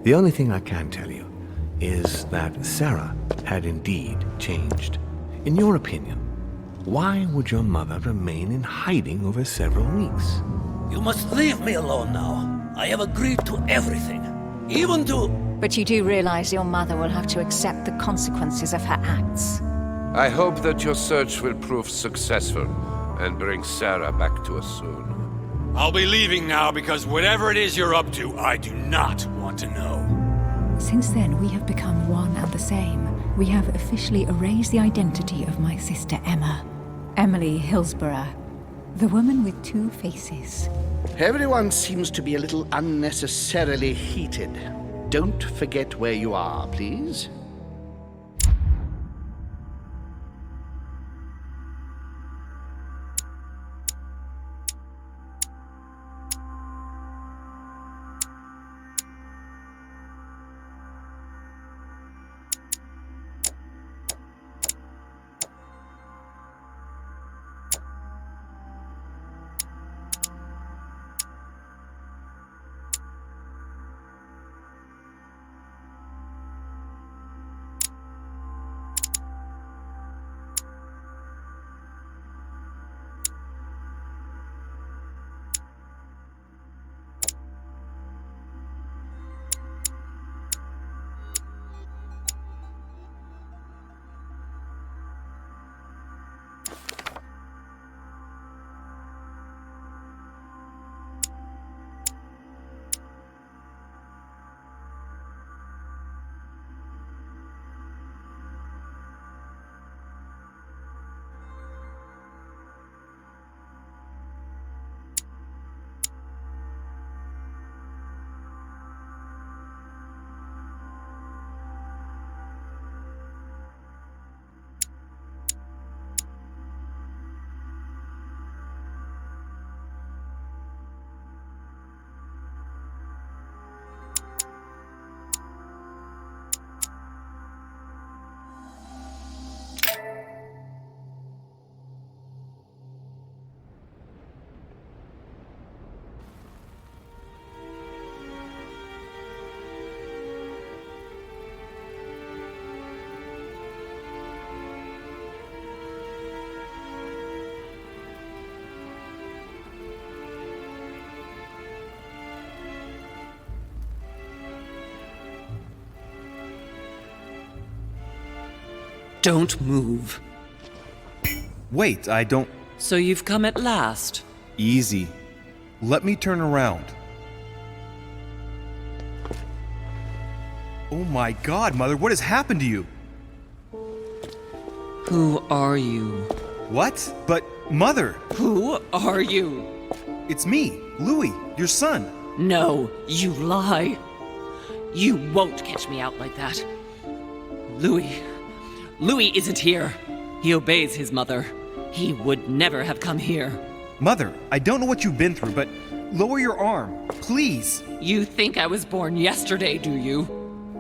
The only thing I can tell you is that Sarah had indeed changed. In your opinion, why would your mother remain in hiding over several weeks? You must leave me alone now. I have agreed to everything. Even to... But you do realize your mother will have to accept the consequences of her acts. I hope that your search will prove successful and bring Sarah back to us soon. I'll be leaving now because whatever it is you're up to, I do not want to know. Since then, we have become one and the same. We have officially erased the identity of my sister Emma. Emily Hillsborough. The woman with two faces. Everyone seems to be a little unnecessarily heated. Don't forget where you are, please. Don't move. Wait, I don't... So you've come at last. Easy. Let me turn around. Oh my God, Mother, what has happened to you? Who are you? What? But, Mother! Who are you? It's me, Louis, your son. No, you lie. You won't catch me out like that. Louis isn't here. He obeys his mother. He would never have come here. Mother, I don't know what you've been through, but lower your arm, please. You think I was born yesterday, do you?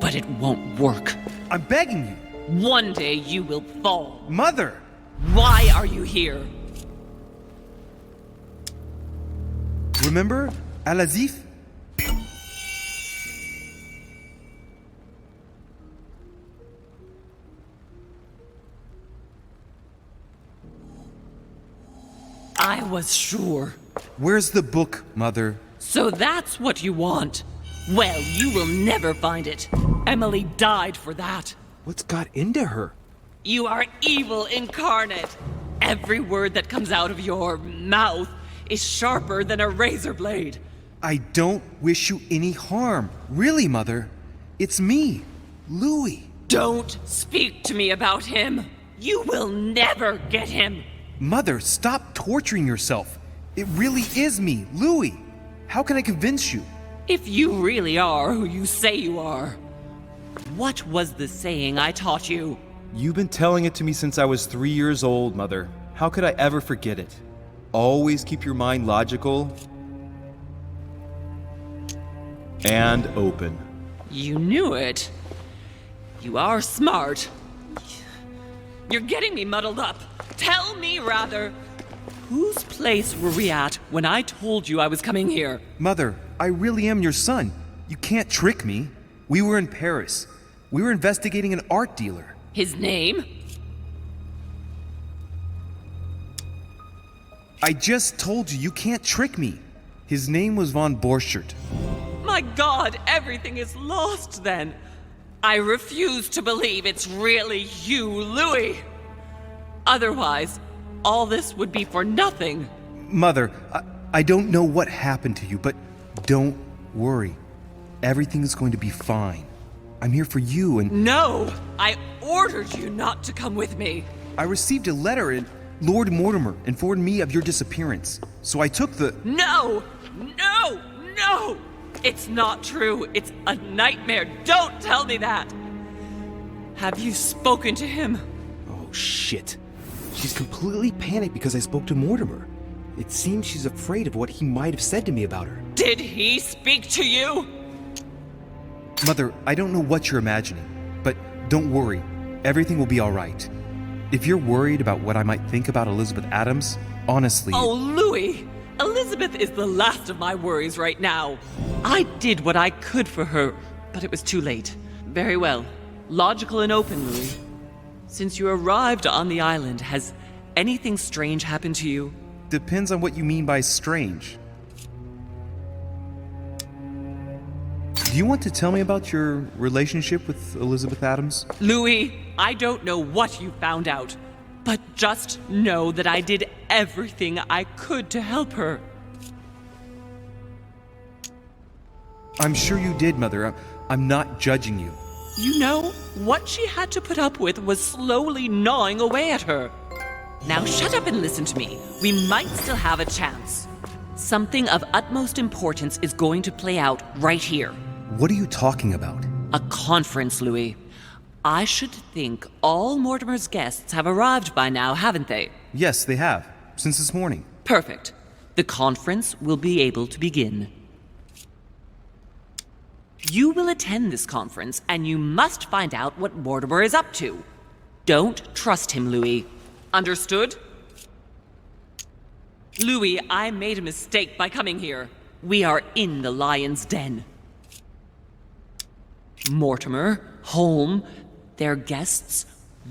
But it won't work. I'm begging you. One day you will fall. Mother! Why are you here? Remember Al-Azif? I was sure. Where's the book, Mother? So that's what you want? Well, you will never find it. Emily died for that. What's got into her? You are evil incarnate. Every word that comes out of your mouth is sharper than a razor blade. I don't wish you any harm. Really, Mother. It's me, Louis. Don't speak to me about him. You will never get him. Mother, stop torturing yourself. It really is me, Louis. How can I convince you? If you really are who you say you are, what was the saying I taught you? You've been telling it to me since I was 3 years old, Mother. How could I ever forget it? Always keep your mind logical and open. You knew it. You are smart. You're getting me muddled up. Tell me, rather, whose place were we at when I told you I was coming here? Mother, I really am your son. You can't trick me. We were in Paris. We were investigating an art dealer. His name? I just told you, you can't trick me. His name was von Borchert. My God, everything is lost then. I refuse to believe it's really you, Louis. Otherwise, all this would be for nothing. Mother, I don't know what happened to you, but don't worry. Everything's going to be fine. I'm here for you and... No! I ordered you not to come with me. I received a letter and Lord Mortimer informed me of your disappearance. So I took the... No! No! No! It's not true. It's a nightmare. Don't tell me that! Have you spoken to him? Oh, shit. She's completely panicked because I spoke to Mortimer. It seems she's afraid of what he might have said to me about her. Did he speak to you? Mother, I don't know what you're imagining, but don't worry. Everything will be all right. If you're worried about what I might think about Elizabeth Adams, honestly... Oh, Louis! Elizabeth is the last of my worries right now. I did what I could for her, but it was too late. Very well. Logical and open, Louis. Since you arrived on the island, has anything strange happened to you? Depends on what you mean by strange. Do you want to tell me about your relationship with Elizabeth Adams? Louis, I don't know what you found out, but just know that I did everything I could to help her. I'm sure you did, Mother. I'm not judging you. You know, what she had to put up with was slowly gnawing away at her. Now shut up and listen to me. We might still have a chance. Something of utmost importance is going to play out right here. What are you talking about? A conference, Louis. I should think all Mortimer's guests have arrived by now, haven't they? Yes, they have. Since this morning. Perfect. The conference will be able to begin. You will attend this conference, and you must find out what Mortimer is up to. Don't trust him, Louis. Understood? Louis, I made a mistake by coming here. We are in the lion's den. Mortimer, Holm, their guests,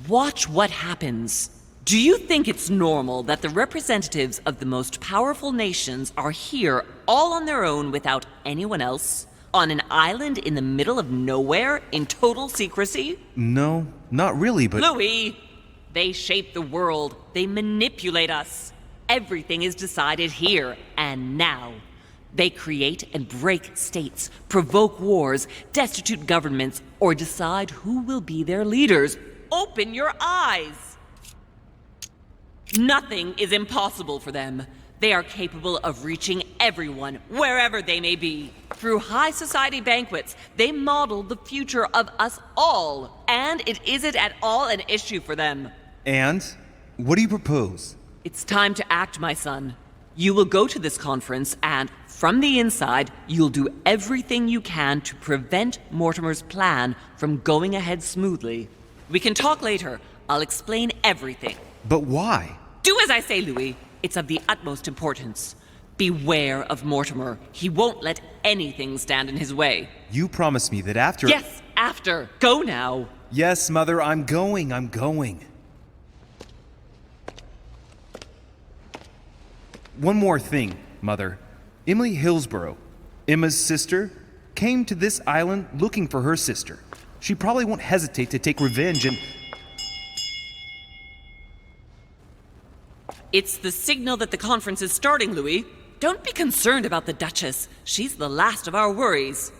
watch what happens. Do you think it's normal that the representatives of the most powerful nations are here all on their own without anyone else? On an island in the middle of nowhere in total secrecy? No, not really, but... Louis! They shape the world. They manipulate us. Everything is decided here and now. They create and break states, provoke wars, destitute governments, or decide who will be their leaders. Open your eyes! Nothing is impossible for them. They are capable of reaching everyone, wherever they may be. Through high society banquets, they model the future of us all, and it isn't at all an issue for them. And? What do you propose? It's time to act, my son. You will go to this conference, and from the inside, you'll do everything you can to prevent Mortimer's plan from going ahead smoothly. We can talk later. I'll explain everything. But why? Do as I say, Louis. It's of the utmost importance. Beware of Mortimer. He won't let anything stand in his way. You promised me that after... Yes, after. Go now. Yes, Mother, I'm going. One more thing, Mother. Emily Hillsborough, Emma's sister, came to this island looking for her sister. She probably won't hesitate to take revenge and... It's the signal that the conference is starting, Louis. Don't be concerned about the Duchess. She's the last of our worries.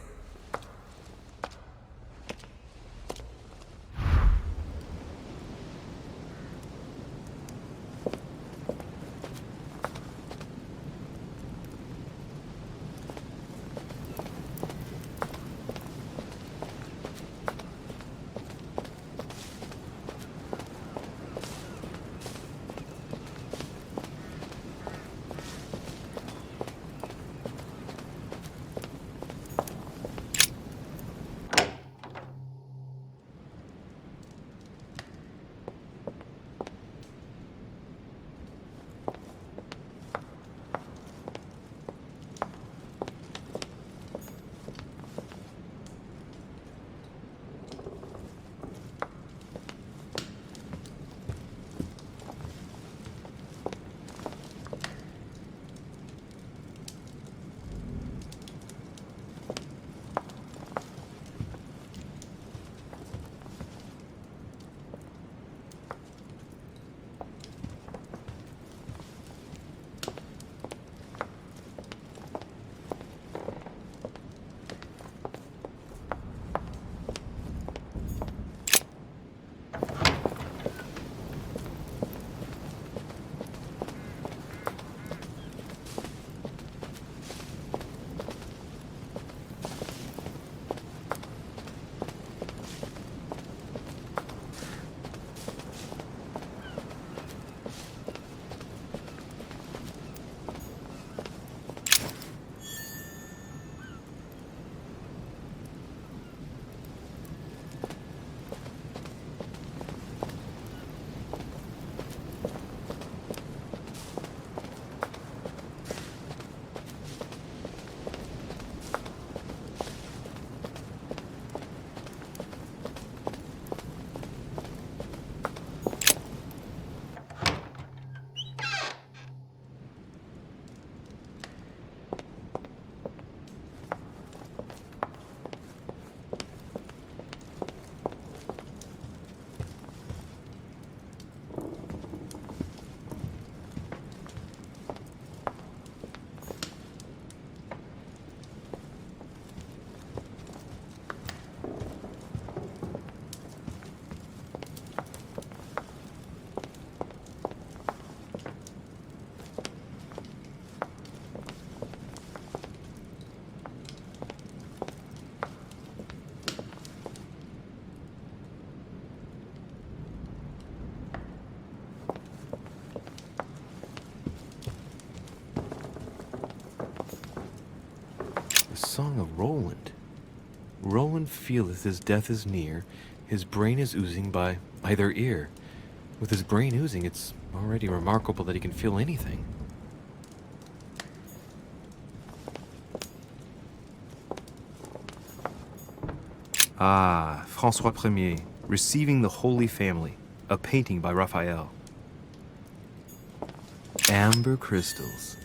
song of Roland. Roland feeleth his death is near, his brain is oozing by either ear. With his brain oozing, it's already remarkable that he can feel anything. Ah, François Ier, Receiving the Holy Family, a painting by Raphael. Amber crystals.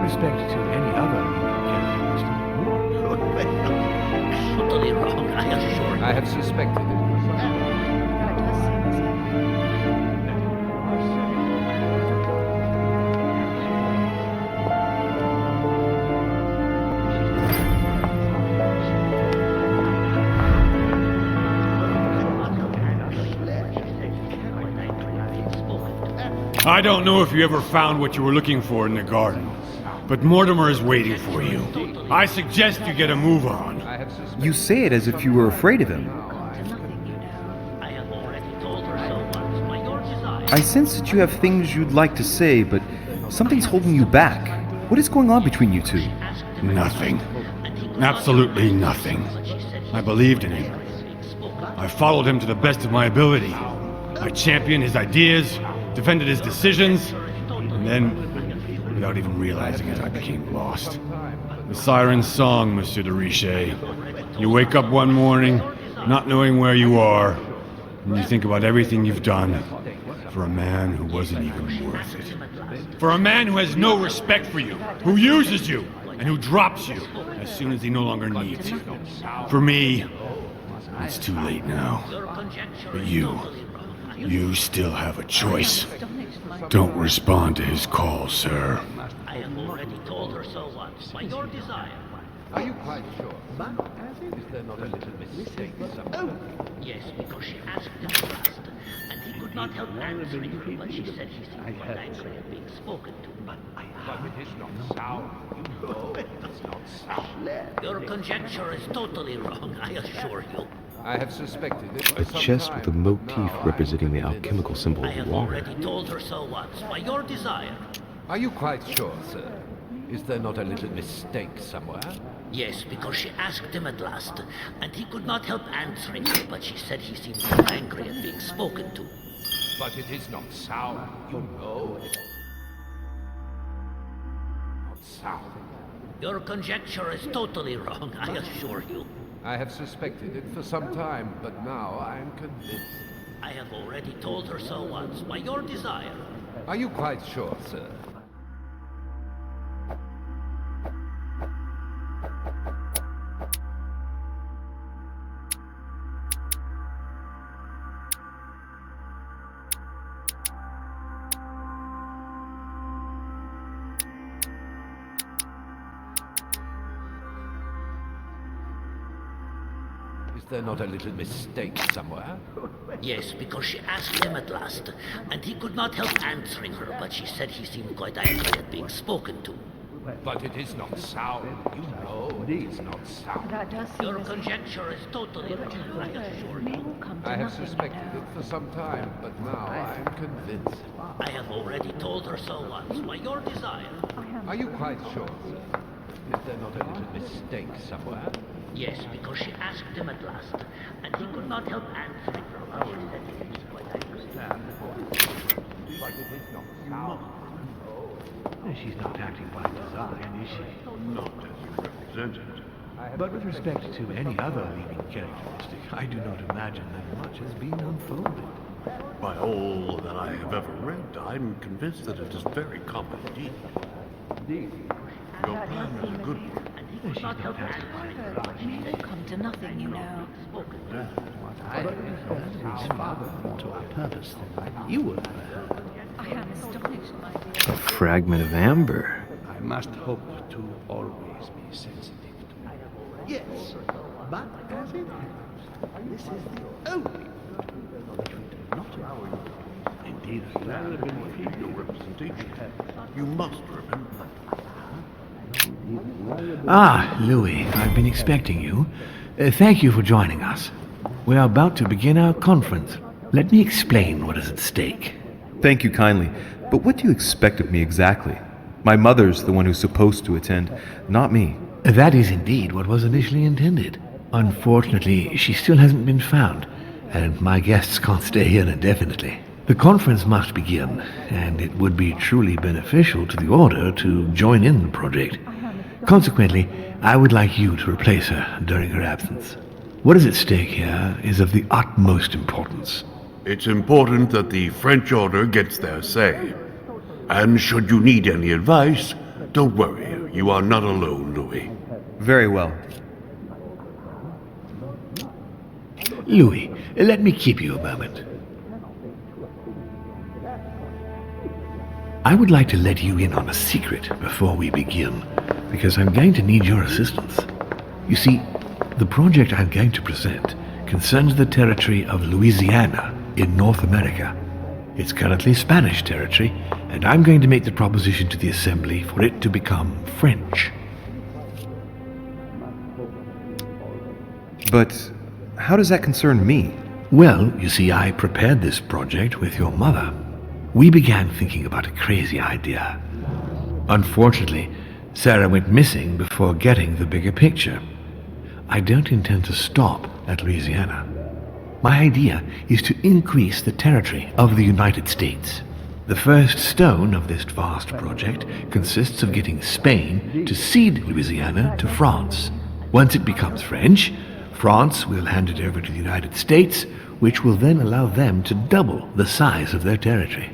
Respect to any other Totally wrong, I assure you. I have suspected it. I don't know if you ever found what you were looking for in the garden, but Mortimer is waiting for you. I suggest you get a move on. You say it as if you were afraid of him. I sense that you have things you'd like to say, but something's holding you back. What is going on between you two? Nothing. Absolutely nothing. I believed in him. I followed him to the best of my ability. I championed his ideas, defended his decisions, and then, without even realizing it, I became lost. The siren's song, Monsieur de Richet. You wake up one morning, not knowing where you are, and you think about everything you've done for a man who wasn't even worth it. For a man who has no respect for you, who uses you, and who drops you as soon as he no longer needs you. For me, it's too late now. But you still have a choice. Don't respond to his call, sir. I have already told her so once, by your desire. Are you quite sure? Is there not a little mistake somewhere? Yes, because she asked him last, and he could not help answering her, but she said he seemed quite angry at being spoken to. But it is not sound. You know it does not sound. your conjecture is totally wrong, I assure you. I have suspected it for A some chest time, with a but motif now I representing the am convinced. alchemical symbol I of have water. already told her so once, by your desire. Are you quite sure, sir? Is there not a little mistake somewhere? Yes, because she asked him at last, and he could not help answering her, but she said he seemed quite angry at being spoken to. But it is not sound. You know it. Not sound. Your conjecture is totally wrong, I assure you. I have suspected it for some time, but now I am convinced. I have already told her so once, by your desire. Are you quite sure, sir? Is there not a little mistake somewhere? Yes, because she asked him at last, and he could not help answering her, but she said he seemed quite angry at being spoken to. But it is not sound. You know it is not sound. Your conjecture is totally wrong, I assure you. I have suspected it for some time, but now I am convinced. I have already told her so once, by your desire. Are you quite sure, sir? Is there not a little mistake somewhere? Yes, because she asked him at last, and he could not help answering her, but she said he seemed quite angry. But it is not sound. She's not acting by design, is she? Not as you represented. But with respect to any other leading characteristic, I do not imagine that much has been unfolded. By all that I have ever read, I'm convinced that it is very common indeed. Your plan is a good one. She's not acting by design. It will come to nothing, you know. But it's farther to our purpose than you were. I am astonished, my dear. A fragment of amber. I must hope to always be sensitive to it. Yes, but as it happens, this is the only which we do not allow in Your representation. You must remember. Ah, Louis, I've been expecting you. Thank you for joining us. We are about to begin our conference. Let me explain what is at stake. Thank you kindly, but what do you expect of me exactly? My mother's the one who's supposed to attend, not me. That is indeed what was initially intended. Unfortunately, she still hasn't been found, and my guests can't stay here indefinitely. The conference must begin, and it would be truly beneficial to the Order to join in the project. Consequently, I would like you to replace her during her absence. What is at stake here is of the utmost importance. It's important that the French Order gets their say. And should you need any advice, don't worry. You are not alone, Louis. Very well. Louis, let me keep you a moment. I would like to let you in on a secret before we begin, because I'm going to need your assistance. You see, the project I'm going to present concerns the territory of Louisiana in North America. It's currently Spanish territory, and I'm going to make the proposition to the Assembly for it to become French. But how does that concern me? Well, you see, I prepared this project with your mother. We began thinking about a crazy idea. Unfortunately, Sarah went missing before getting the bigger picture. I don't intend to stop at Louisiana. My idea is to increase the territory of the United States. The first stone of this vast project consists of getting Spain to cede Louisiana to France. Once it becomes French, France will hand it over to the United States, which will then allow them to double the size of their territory.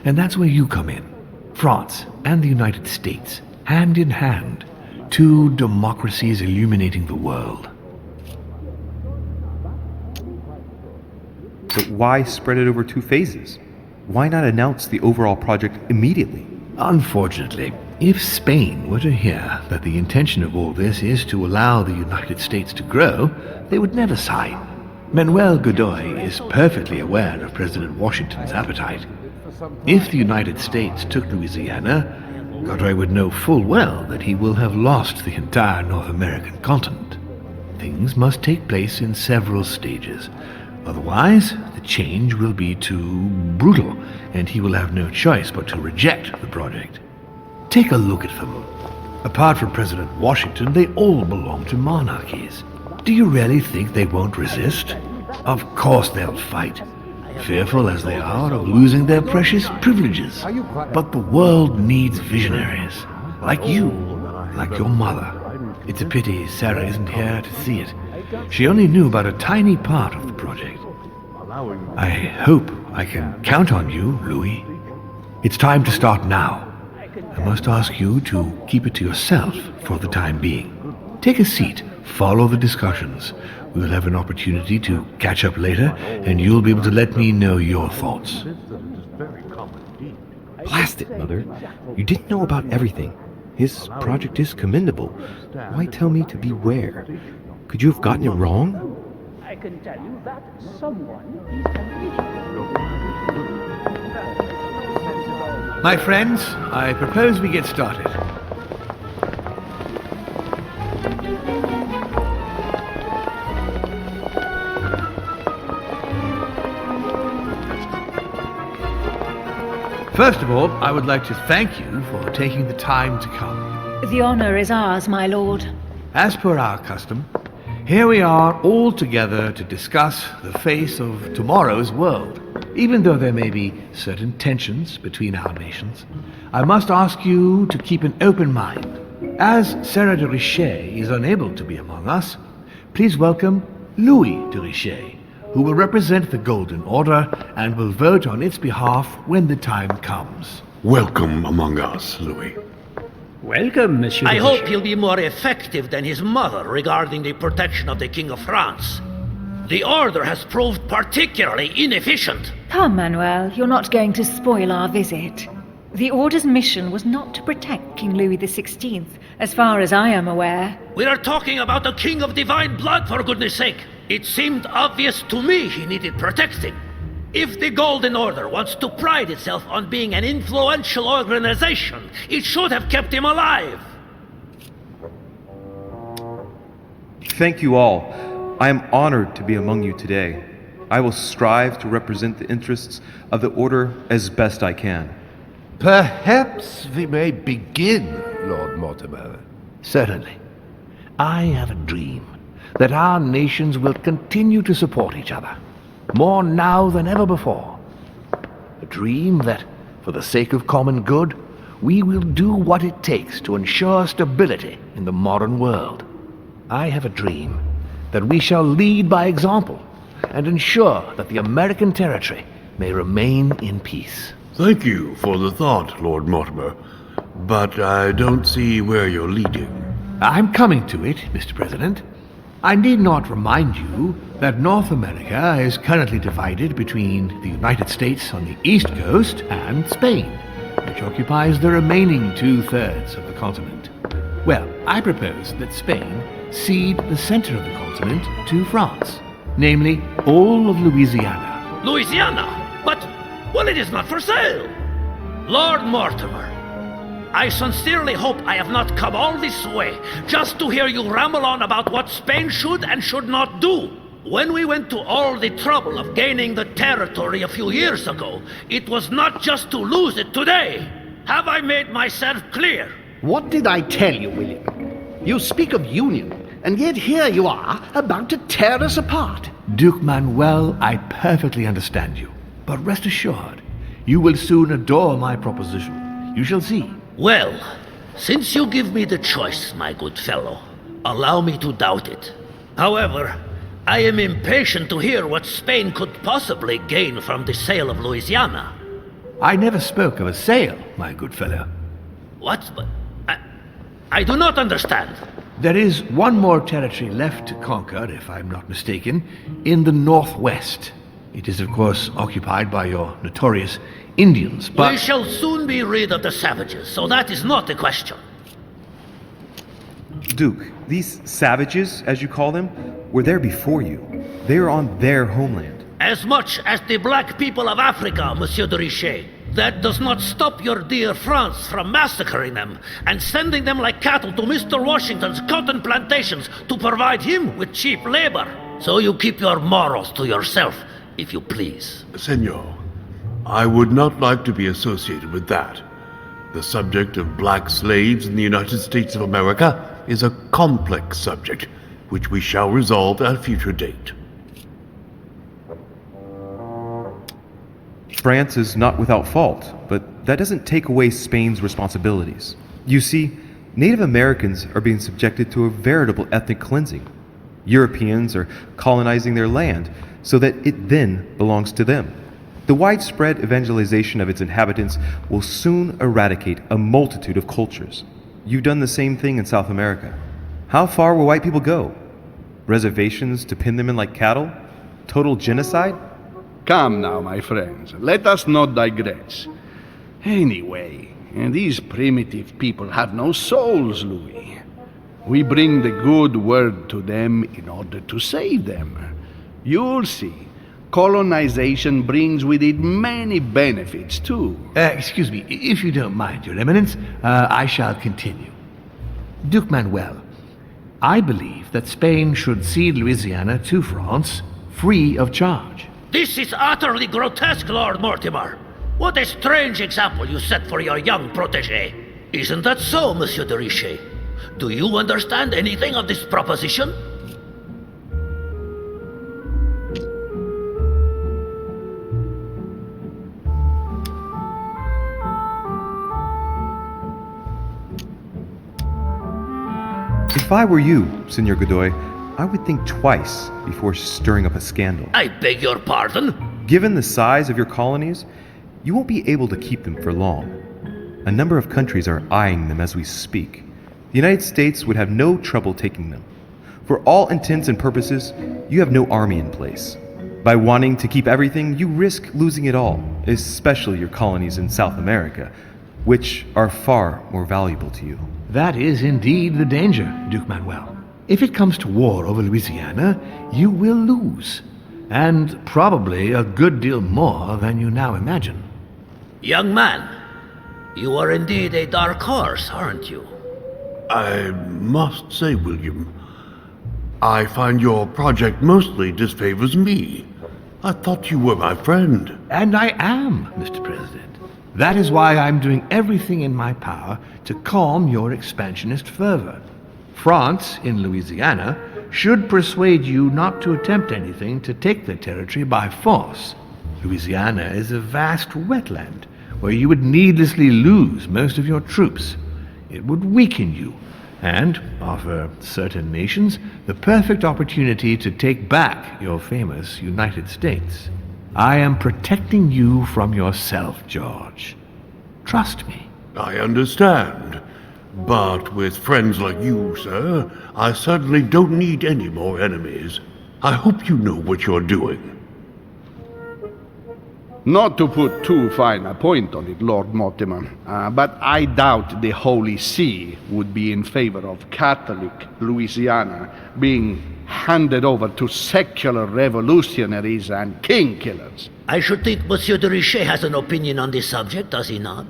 And that's where you come in. France and the United States, hand in hand, two democracies illuminating the world. But why spread it over 2 phases? Why not announce the overall project immediately? Unfortunately, if Spain were to hear that the intention of all this is to allow the United States to grow, they would never sign. Manuel Godoy is perfectly aware of President Washington's appetite. If the United States took Louisiana, Godoy would know full well that he will have lost the entire North American continent. Things must take place in several stages. Otherwise, the change will be too brutal, and he will have no choice but to reject the project. Take a look at them. Apart from President Washington, they all belong to monarchies. Do you really think they won't resist? Of course they'll fight, fearful as they are of losing their precious privileges. But the world needs visionaries, like you, like your mother. It's a pity Sarah isn't here to see it. She only knew about a tiny part of the project. I hope I can count on you, Louis. It's time to start now. I must ask you to keep it to yourself for the time being. Take a seat, follow the discussions. We'll have an opportunity to catch up later, and you'll be able to let me know your thoughts. Blast it, Mother. You didn't know about everything. His project is commendable. Why tell me to beware? Could you have gotten it wrong? I can tell you that someone is an idiot. My friends, I propose we get started. First of all, I would like to thank you for taking the time to come. The honor is ours, my lord. As per our custom, here we are all together to discuss the face of tomorrow's world. Even though there may be certain tensions between our nations, I must ask you to keep an open mind. As Sarah de Richet is unable to be among us, please welcome Louis de Richet, who will represent the Golden Order and will vote on its behalf when the time comes. Welcome among us, Louis. Welcome, Monsieur. I hope he'll be more effective than his mother regarding the protection of the King of France. The Order has proved particularly inefficient. Come, Manuel, you're not going to spoil our visit. The Order's mission was not to protect King Louis XVI, as far as I am aware. We are talking about a king of divine blood, for goodness sake. It seemed obvious to me he needed protecting. If the Golden Order wants to pride itself on being an influential organization, it should have kept him alive. Thank you all. I am honored to be among you today. I will strive to represent the interests of the Order as best I can. Perhaps we may begin, Lord Mortimer. Certainly. I have a dream that our nations will continue to support each other, more now than ever before. A dream that, for the sake of common good, we will do what it takes to ensure stability in the modern world. I have a dream that we shall lead by example and ensure that the American territory may remain in peace. Thank you for the thought, Lord Mortimer, but I don't see where you're leading. I'm coming to it, Mr. President. I need not remind you that North America is currently divided between the United States on the east coast and Spain, which occupies the remaining 2/3 of the continent. Well, I propose that Spain cede the center of the continent to France, namely all of Louisiana. Louisiana? But, well, it is not for sale. Lord Mortimer, I sincerely hope I have not come all this way just to hear you ramble on about what Spain should and should not do. When we went to all the trouble of gaining the territory a few years ago, it was not just to lose it today. Have I made myself clear? What did I tell you, William? You speak of union, and yet here you are, about to tear us apart. Duke Manuel, I perfectly understand you. But rest assured, you will soon adore my proposition. You shall see. Well, since you give me the choice, my good fellow, allow me to doubt it. However, I am impatient to hear what Spain could possibly gain from the sale of Louisiana. I never spoke of a sale, my good fellow. What? I do not understand. There is one more territory left to conquer, if I'm not mistaken, in the northwest. It is, of course, occupied by your notorious Indians, but... We shall soon be rid of the savages, so that is not a question. Duke, these savages, as you call them, were there before you. They are on their homeland. As much as the black people of Africa, Monsieur de Richet. That does not stop your dear France from massacring them and sending them like cattle to Mr. Washington's cotton plantations to provide him with cheap labor. So you keep your morals to yourself, if you please. Senor, I would not like to be associated with that. The subject of black slaves in the United States of America is a complex subject, which we shall resolve at a future date. France is not without fault, but that doesn't take away Spain's responsibilities. You see, Native Americans are being subjected to a veritable ethnic cleansing. Europeans are colonizing their land so that it then belongs to them. The widespread evangelization of its inhabitants will soon eradicate a multitude of cultures. You've done the same thing in South America. How far will white people go? Reservations to pin them in like cattle? Total genocide? Come now, my friends, let us not digress. Anyway, these primitive people have no souls, Louis. We bring the good word to them in order to save them. You'll see, colonization brings with it many benefits, too. Excuse me, if you don't mind, Your Eminence, I shall continue. Duke Manuel, I believe that Spain should cede Louisiana to France free of charge. This is utterly grotesque, Lord Mortimer. What a strange example you set for your young protégé. Isn't that so, Monsieur de Richet? Do you understand anything of this proposition? If I were you, Senor Godoy, I would think twice before stirring up a scandal. I beg your pardon? Given the size of your colonies, you won't be able to keep them for long. A number of countries are eyeing them as we speak. The United States would have no trouble taking them. For all intents and purposes, you have no army in place. By wanting to keep everything, you risk losing it all, especially your colonies in South America, which are far more valuable to you. That is indeed the danger, Duke Manuel. If it comes to war over Louisiana, you will lose. and probably a good deal more than you now imagine. Young man, you are indeed a dark horse, aren't you? I must say, William, I find your project mostly disfavors me. I thought you were my friend. And I am, Mr. President. That is why I'm doing everything in my power to calm your expansionist fervor. France, in Louisiana, should persuade you not to attempt anything to take the territory by force. Louisiana is a vast wetland where you would needlessly lose most of your troops. It would weaken you and offer certain nations the perfect opportunity to take back your famous United States. I am protecting you from yourself, George. Trust me. I understand. But with friends like you, sir, I certainly don't need any more enemies. I hope you know what you're doing. Not to put too fine a point on it, Lord Mortimer, but I doubt the Holy See would be in favor of Catholic Louisiana being handed over to secular revolutionaries and king killers. I should think Monsieur de Richet has an opinion on this subject, does he not?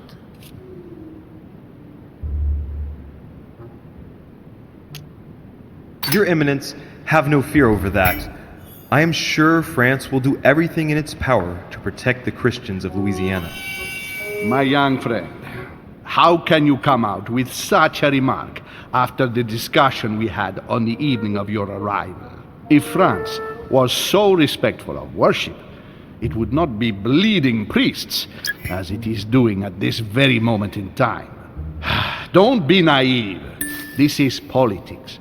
Your Eminence, have no fear over that. I am sure France will do everything in its power to protect the Christians of Louisiana. My young friend, how can you come out with such a remark after the discussion we had on the evening of your arrival? If France was so respectful of worship, it would not be bleeding priests, as it is doing at this very moment in time. Don't be naive. This is politics.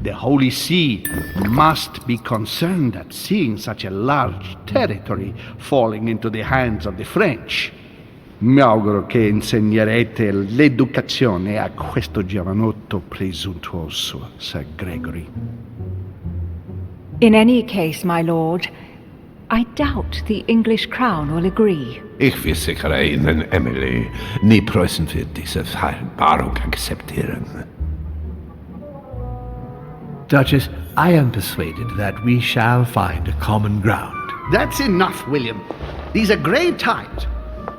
The Holy See must be concerned at seeing such a large territory falling into the hands of the French. Mi auguro che insegnerete l'educazione a questo giovanotto presuntuoso, Sir Gregory. In any case, my lord, I doubt the English crown will agree. Ich versichere Ihnen, Emily, nie Preußen wird diese Vereinbarung akzeptieren. Duchess, I am persuaded that we shall find a common ground. That's enough, William. These are great times.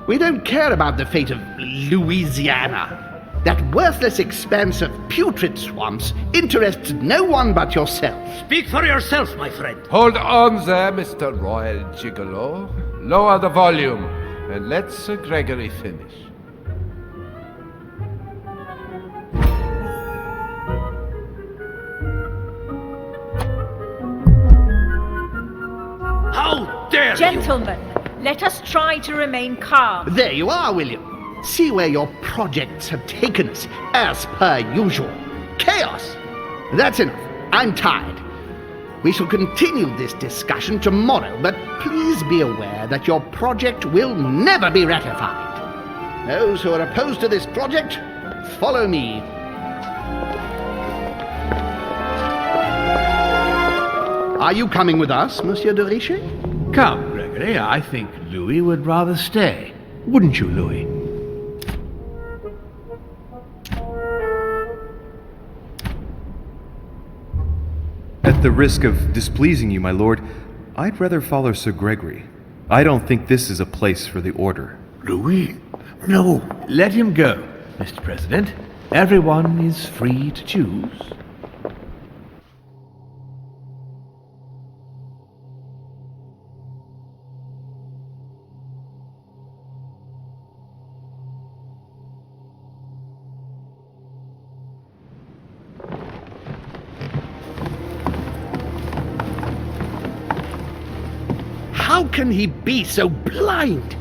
We don't care about the fate of Louisiana. That worthless expanse of putrid swamps interests no one but yourself. Speak for yourself, my friend. Hold on there, Mr. Royal Gigolo. Lower the volume, and let Sir Gregory finish. How dare you! Gentlemen, let us try to remain calm. There you are, William. See where your projects have taken us, as per usual. Chaos! That's enough. I'm tired. We shall continue this discussion tomorrow, but please be aware that your project will never be ratified. Those who are opposed to this project, follow me. Are you coming with us, Monsieur de Richet? Come, Gregory, I think Louis would rather stay. Wouldn't you, Louis? At the risk of displeasing you, my lord, I'd rather follow Sir Gregory. I don't think this is a place for the Order. Louis? No. Let him go, Mr. President. Everyone is free to choose. How can he be so blind?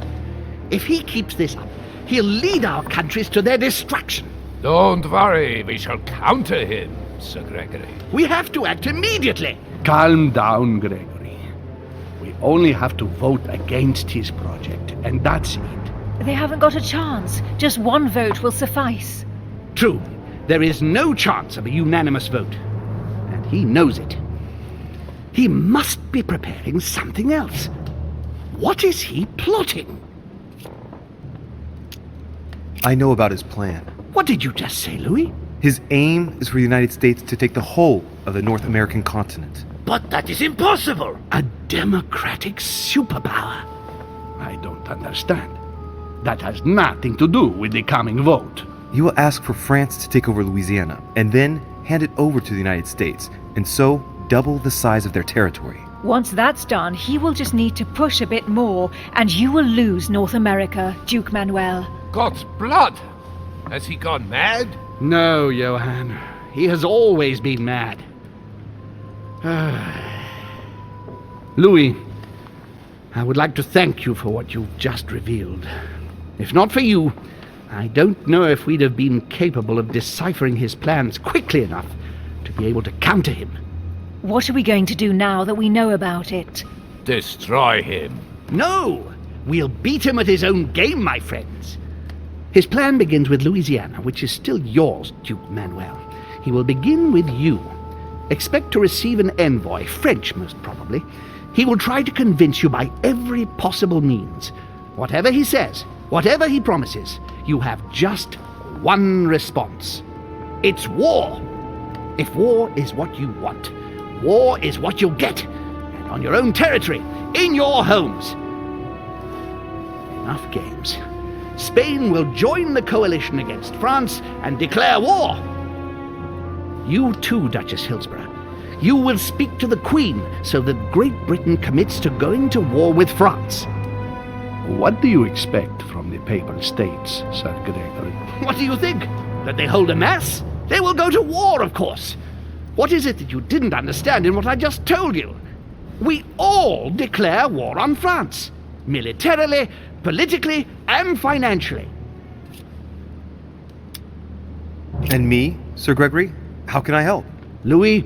If he keeps this up, he'll lead our countries to their destruction. Don't worry, we shall counter him, Sir Gregory. We have to act immediately. Calm down, Gregory. We only have to vote against his project, and that's it. They haven't got a chance. Just one vote will suffice. True. There is no chance of a unanimous vote. And he knows it. He must be preparing something else. What is he plotting? I know about his plan. What did you just say, Louis? His aim is for the United States to take the whole of the North American continent. But that is impossible! A democratic superpower. I don't understand. That has nothing to do with the coming vote. You will ask for France to take over Louisiana, and then hand it over to the United States, and so double the size of their territory. Once that's done, he will just need to push a bit more, and you will lose North America, Duke Manuel. God's blood! Has he gone mad? No, Johann. He has always been mad. Louis, I would like to thank you for what you've just revealed. If not for you, I don't know if we'd have been capable of deciphering his plans quickly enough to be able to counter him. What are we going to do now that we know about it? Destroy him. No! We'll beat him at his own game, my friends. His plan begins with Louisiana, which is still yours, Duke Manuel. He will begin with you. Expect to receive an envoy, French most probably. He will try to convince you by every possible means. Whatever he says, whatever he promises, you have just one response. It's war. If war is what you want, war is what you'll get. And on your own territory, in your homes. Enough games. Spain will join the coalition against France and declare war. You too, Duchess Hillsborough. You will speak to the Queen so that Great Britain commits to going to war with France. What do you expect from the Papal States, Sir Gregory? What do you think? That they hold a mass? They will go to war, of course. What is it that you didn't understand in what I just told you? We all declare war on France. Militarily, politically, and financially. And me, Sir Gregory? How can I help? Louis,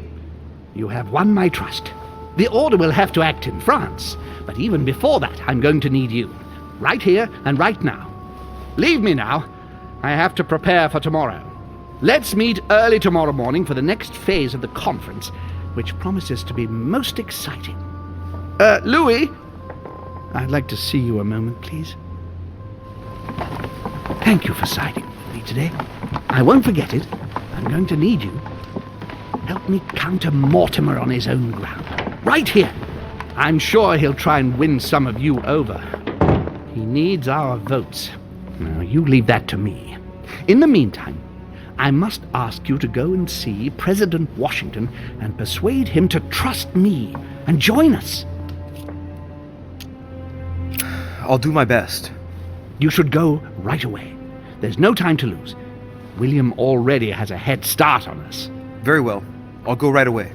you have won my trust. The Order will have to act in France, but even before that, I'm going to need you. Right here and right now. Leave me now. I have to prepare for tomorrow. Let's meet early tomorrow morning for the next phase of the conference, which promises to be most exciting. Louis, I'd like to see you a moment, please. Thank you for siding with me today. I won't forget it. I'm going to need you. Help me counter Mortimer on his own ground. Right here. I'm sure he'll try and win some of you over. He needs our votes. Now, you leave that to me. In the meantime, I must ask you to go and see President Washington and persuade him to trust me and join us. I'll do my best. You should go right away. There's no time to lose. William already has a head start on us. Very well. I'll go right away.